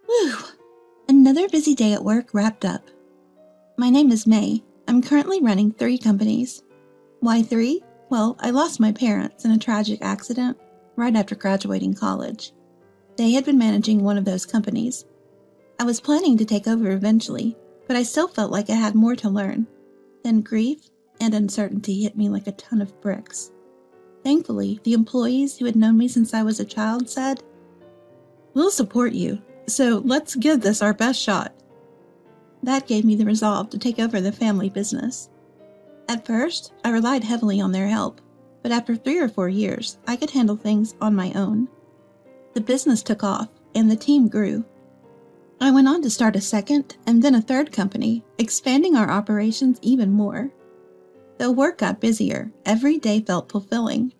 Whew! Another busy day at work wrapped up. My name is May. I'm currently running 3 companies. Why 3? Well, I lost my parents in a tragic accident right after graduating college. They had been managing one of those companies. I was planning to take over eventually, but I still felt like I had more to learn. Then grief and uncertainty hit me like a ton of bricks. Thankfully, the employees who had known me since I was a child said, "We'll support you, so let's give this our best shot." That gave me the resolve to take over the family business. At first, I relied heavily on their help, but after 3 or 4 years, I could handle things on my own. The business took off, and the team grew. I went on to start a second and then a third company, expanding our operations even more. Though work got busier, every day felt fulfilling.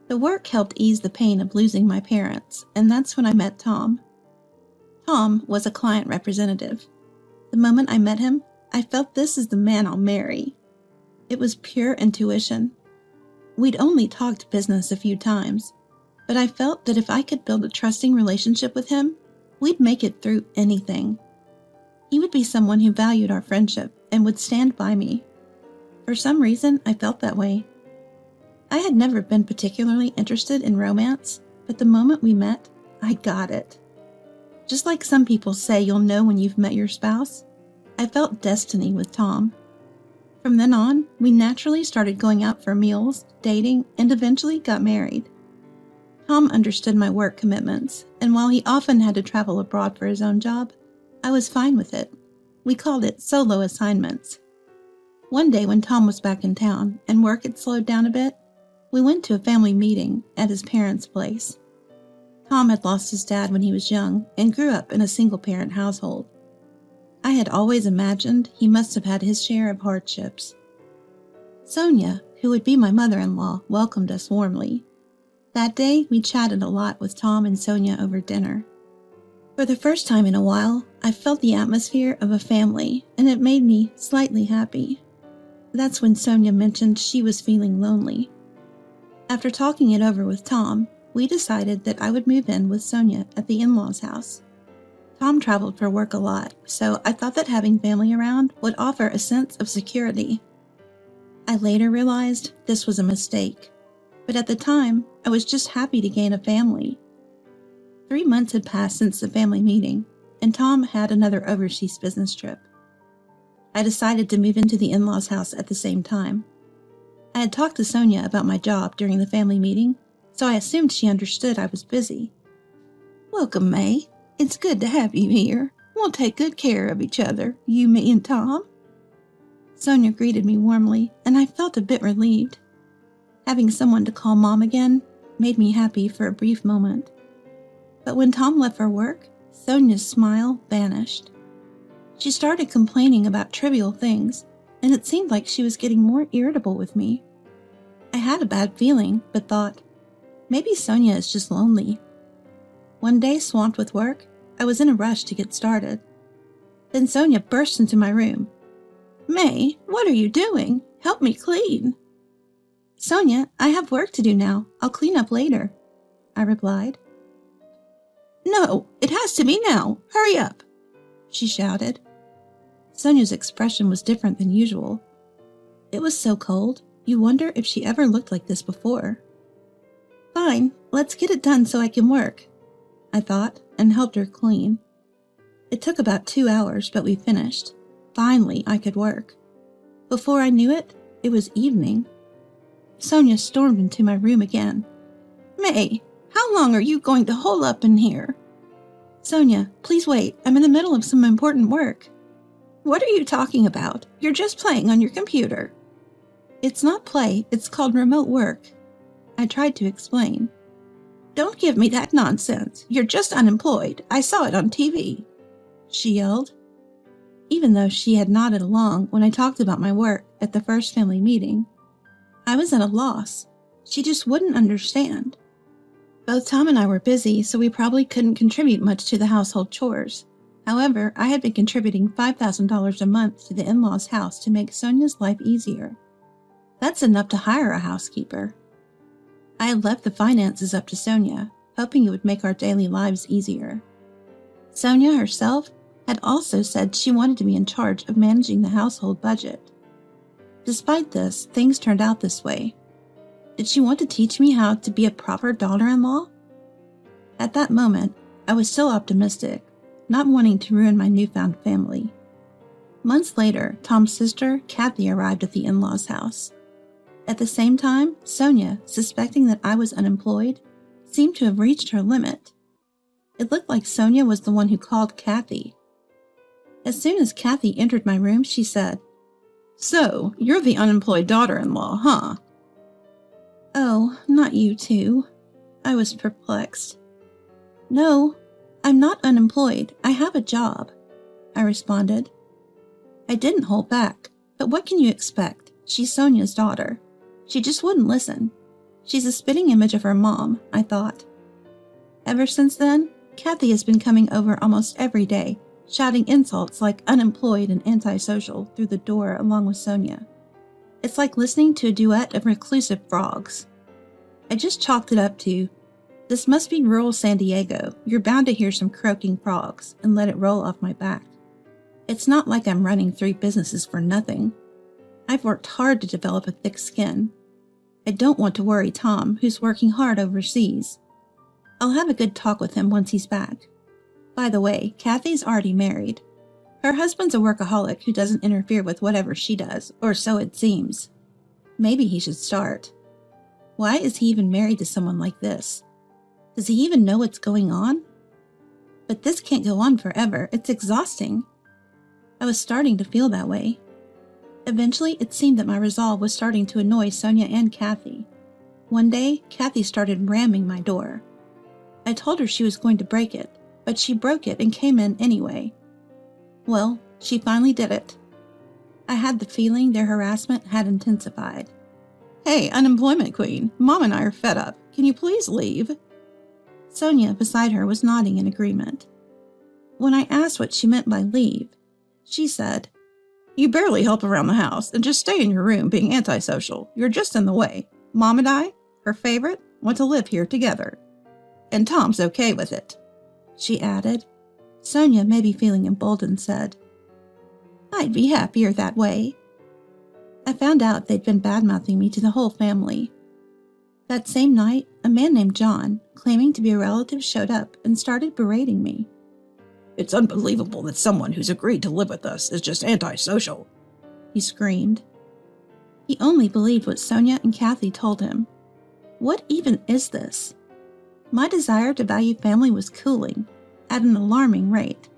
The work helped ease the pain of losing my parents, and that's when I met Tom. Tom was a client representative. The moment I met him, I felt this is the man I'll marry. It was pure intuition. We'd only talked business a few times, but I felt that if I could build a trusting relationship with him, we'd make it through anything. He would be someone who valued our friendship and would stand by me. For some reason, I felt that way. I had never been particularly interested in romance, but the moment we met, I got it. Just like some people say you'll know when you've met your spouse, I felt destiny with Tom. From then on, we naturally started going out for meals, dating, and eventually got married. Tom understood my work commitments, and while he often had to travel abroad for his own job, I was fine with it. We called it solo assignments. One day when Tom was back in town and work had slowed down a bit, we went to a family meeting at his parents' place. Tom had lost his dad when he was young and grew up in a single-parent household. I had always imagined he must have had his share of hardships. Sonia, who would be my mother-in-law, welcomed us warmly. That day, we chatted a lot with Tom and Sonia over dinner. For the first time in a while, I felt the atmosphere of a family, and it made me slightly happy. That's when Sonia mentioned she was feeling lonely. After talking it over with Tom, we decided that I would move in with Sonia at the in-laws' house. Tom traveled for work a lot, so I thought that having family around would offer a sense of security. I later realized this was a mistake, but at the time, I was just happy to gain a family. 3 months had passed since the family meeting, and Tom had another overseas business trip. I decided to move into the in-laws' house at the same time. I had talked to Sonia about my job during the family meeting, so I assumed she understood I was busy. "Welcome, May. It's good to have you here. We'll take good care of each other, you, me, and Tom." Sonia greeted me warmly, and I felt a bit relieved. Having someone to call Mom again made me happy for a brief moment. But when Tom left for work, Sonia's smile vanished. She started complaining about trivial things, and it seemed like she was getting more irritable with me. I had a bad feeling, but thought, maybe Sonia is just lonely. One day, swamped with work, I was in a rush to get started. Then Sonia burst into my room. "May, what are you doing? Help me clean." "Sonia, I have work to do now. I'll clean up later," I replied. "No, it has to be now. Hurry up," she shouted. Sonia's expression was different than usual. It was so cold, you wonder if she ever looked like this before. "Fine, let's get it done so I can work," I thought, and helped her clean. It took about 2 hours, but we finished. Finally, I could work. Before I knew it, it was evening. Sonia stormed into my room again. "May, how long are you going to hole up in here?" "Sonia, please wait. I'm in the middle of some important work." "What are you talking about? You're just playing on your computer." "It's not play, it's called remote work," I tried to explain. "Don't give me that nonsense. You're just unemployed. I saw it on TV," she yelled. Even though she had nodded along when I talked about my work at the first family meeting, I was at a loss. She just wouldn't understand. Both Tom and I were busy, so we probably couldn't contribute much to the household chores. However, I had been contributing $5,000 a month to the in-laws' house to make Sonia's life easier. That's enough to hire a housekeeper. I had left the finances up to Sonia, hoping it would make our daily lives easier. Sonia herself had also said she wanted to be in charge of managing the household budget. Despite this, things turned out this way. Did she want to teach me how to be a proper daughter-in-law? At that moment, I was still optimistic, not wanting to ruin my newfound family. Months later, Tom's sister, Kathy, arrived at the in-laws' house. At the same time, Sonia, suspecting that I was unemployed, seemed to have reached her limit. It looked like Sonia was the one who called Kathy. As soon as Kathy entered my room, she said, "So, you're the unemployed daughter-in-law, huh?" "Oh, not you too." I was perplexed. "No, I'm not unemployed. I have a job," I responded. I didn't hold back, but what can you expect? She's Sonia's daughter. She just wouldn't listen. She's a spitting image of her mom, I thought. Ever since then, Kathy has been coming over almost every day, shouting insults like unemployed and antisocial through the door along with Sonia. It's like listening to a duet of reclusive frogs. I just chalked it up to, this must be rural San Diego. You're bound to hear some croaking frogs, and let it roll off my back. It's not like I'm running 3 businesses for nothing. I've worked hard to develop a thick skin. I don't want to worry Tom, who's working hard overseas. I'll have a good talk with him once he's back. By the way, Kathy's already married. Her husband's a workaholic who doesn't interfere with whatever she does, or so it seems. Maybe he should start. Why is he even married to someone like this? Does he even know what's going on? But this can't go on forever. It's exhausting. I was starting to feel that way. Eventually, it seemed that my resolve was starting to annoy Sonia and Kathy. One day, Kathy started ramming my door. I told her she was going to break it, but she broke it and came in anyway. Well, she finally did it. I had the feeling their harassment had intensified. "Hey, unemployment queen, Mom and I are fed up. Can you please leave?" Sonia, beside her, was nodding in agreement. When I asked what she meant by leave, she said, "You barely help around the house and just stay in your room being antisocial. You're just in the way. Mom and I, her favorite, want to live here together. And Tom's okay with it," she added. Sonia, maybe feeling emboldened, said, "I'd be happier that way." I found out they'd been bad-mouthing me to the whole family. That same night, a man named John, claiming to be a relative, showed up and started berating me. "It's unbelievable that someone who's agreed to live with us is just antisocial," he screamed. He only believed what Sonia and Kathy told him. What even is this? My desire to value family was cooling at an alarming rate.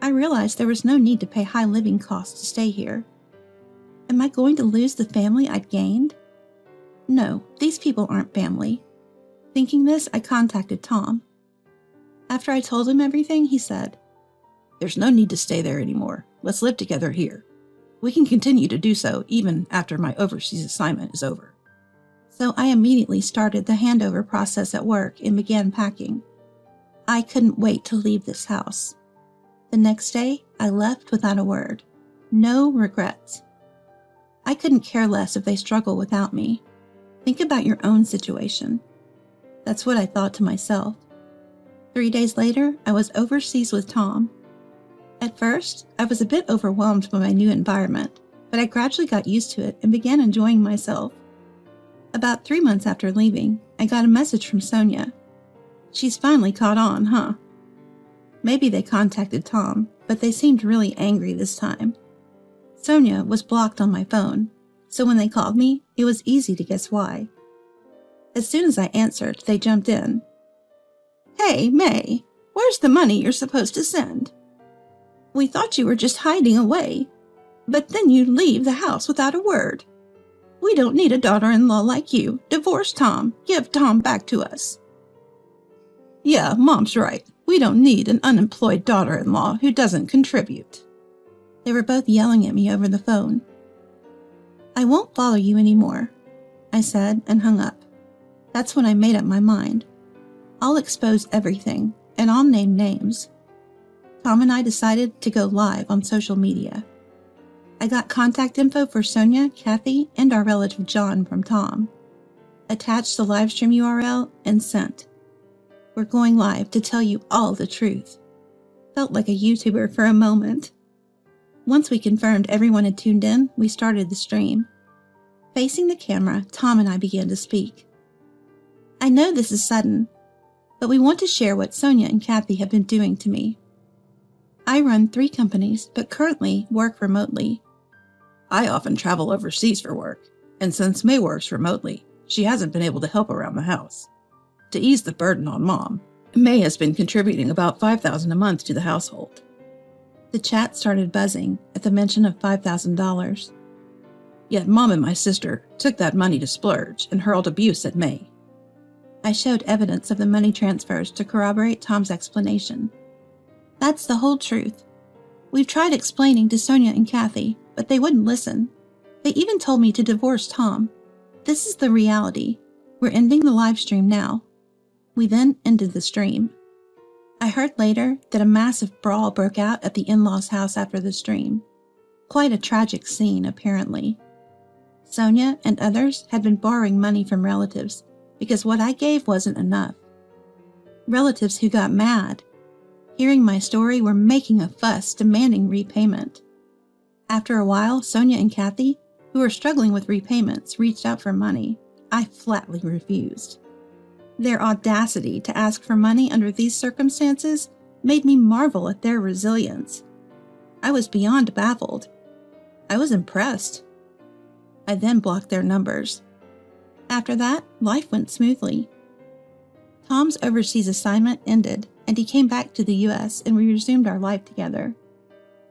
I realized there was no need to pay high living costs to stay here. Am I going to lose the family I'd gained? No, these people aren't family. Thinking this, I contacted Tom. After I told him everything, he said, "There's no need to stay there anymore. Let's live together here. We can continue to do so even after my overseas assignment is over." So I immediately started the handover process at work and began packing. I couldn't wait to leave this house. The next day, I left without a word. No regrets. I couldn't care less if they struggle without me. Think about your own situation. That's what I thought to myself. 3 days later, I was overseas with Tom. At first, I was a bit overwhelmed by my new environment, but I gradually got used to it and began enjoying myself. About 3 months after leaving, I got a message from Sonia. She's finally caught on, huh? Maybe they contacted Tom, but they seemed really angry this time. Sonia was blocked on my phone, so when they called me, it was easy to guess why. As soon as I answered, they jumped in. "Hey, May, where's the money you're supposed to send? We thought you were just hiding away, but then you leave the house without a word. We don't need a daughter-in-law like you. Divorce Tom. Give Tom back to us." "Yeah, Mom's right. We don't need an unemployed daughter-in-law who doesn't contribute." They were both yelling at me over the phone. "I won't follow you anymore," I said and hung up. That's when I made up my mind. I'll expose everything, and I'll name names. Tom and I decided to go live on social media. I got contact info for Sonia, Kathy, and our relative John from Tom. Attached the livestream URL and sent. We're going live to tell you all the truth. Felt like a YouTuber for a moment. Once we confirmed everyone had tuned in, we started the stream. Facing the camera, Tom and I began to speak. I know this is sudden, but we want to share what Sonia and Kathy have been doing to me. I run 3 companies, but currently work remotely. I often travel overseas for work, and since May works remotely, she hasn't been able to help around the house. To ease the burden on Mom, May has been contributing about $5,000 a month to the household. The chat started buzzing at the mention of $5,000. Yet Mom and my sister took that money to splurge and hurled abuse at May. I showed evidence of the money transfers to corroborate Tom's explanation. That's the whole truth. We've tried explaining to Sonia and Kathy, but they wouldn't listen. They even told me to divorce Tom. This is the reality. We're ending the live stream now. We then ended the stream. I heard later that a massive brawl broke out at the in-laws' house after the stream. Quite a tragic scene, apparently. Sonia and others had been borrowing money from relatives because what I gave wasn't enough. Relatives who got mad. Hearing my story were making a fuss, demanding repayment. After a while, Sonia and Kathy, who were struggling with repayments, reached out for money. I flatly refused. Their audacity to ask for money under these circumstances made me marvel at their resilience. I was beyond baffled. I was impressed. I then blocked their numbers. After that, life went smoothly. Tom's overseas assignment ended, and he came back to the U.S., and we resumed our life together.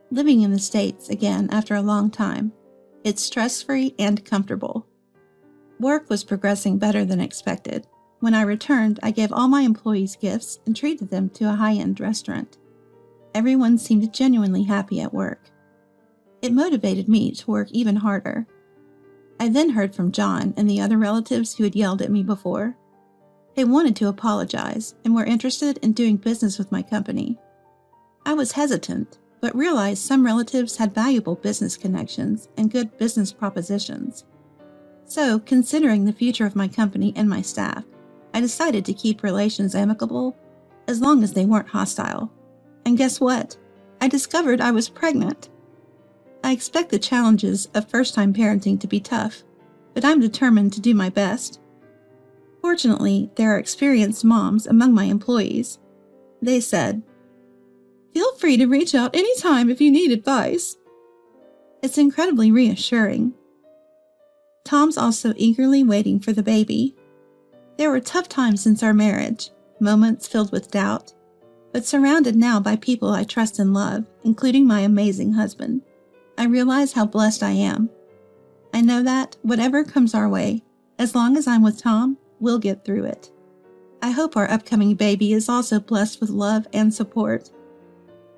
Living in the States again after a long time, it's stress-free and comfortable. Work was progressing better than expected. When I returned, I gave all my employees gifts and treated them to a high-end restaurant. Everyone seemed genuinely happy at work. It motivated me to work even harder. I then heard from John and the other relatives who had yelled at me before. They wanted to apologize and were interested in doing business with my company. I was hesitant, but realized some relatives had valuable business connections and good business propositions. So, considering the future of my company and my staff, I decided to keep relations amicable as long as they weren't hostile. And guess what? I discovered I was pregnant. I expect the challenges of first-time parenting to be tough, but I'm determined to do my best. Fortunately, there are experienced moms among my employees. They said, "Feel free to reach out anytime if you need advice." It's incredibly reassuring. Tom's also eagerly waiting for the baby. There were tough times since our marriage, moments filled with doubt, but surrounded now by people I trust and love, including my amazing husband. I realize how blessed I am. I know that, whatever comes our way, as long as I'm with Tom, we'll get through it. I hope our upcoming baby is also blessed with love and support.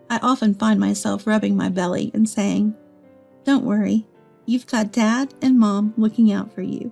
I often find myself rubbing my belly and saying, "Don't worry, you've got Dad and Mom looking out for you."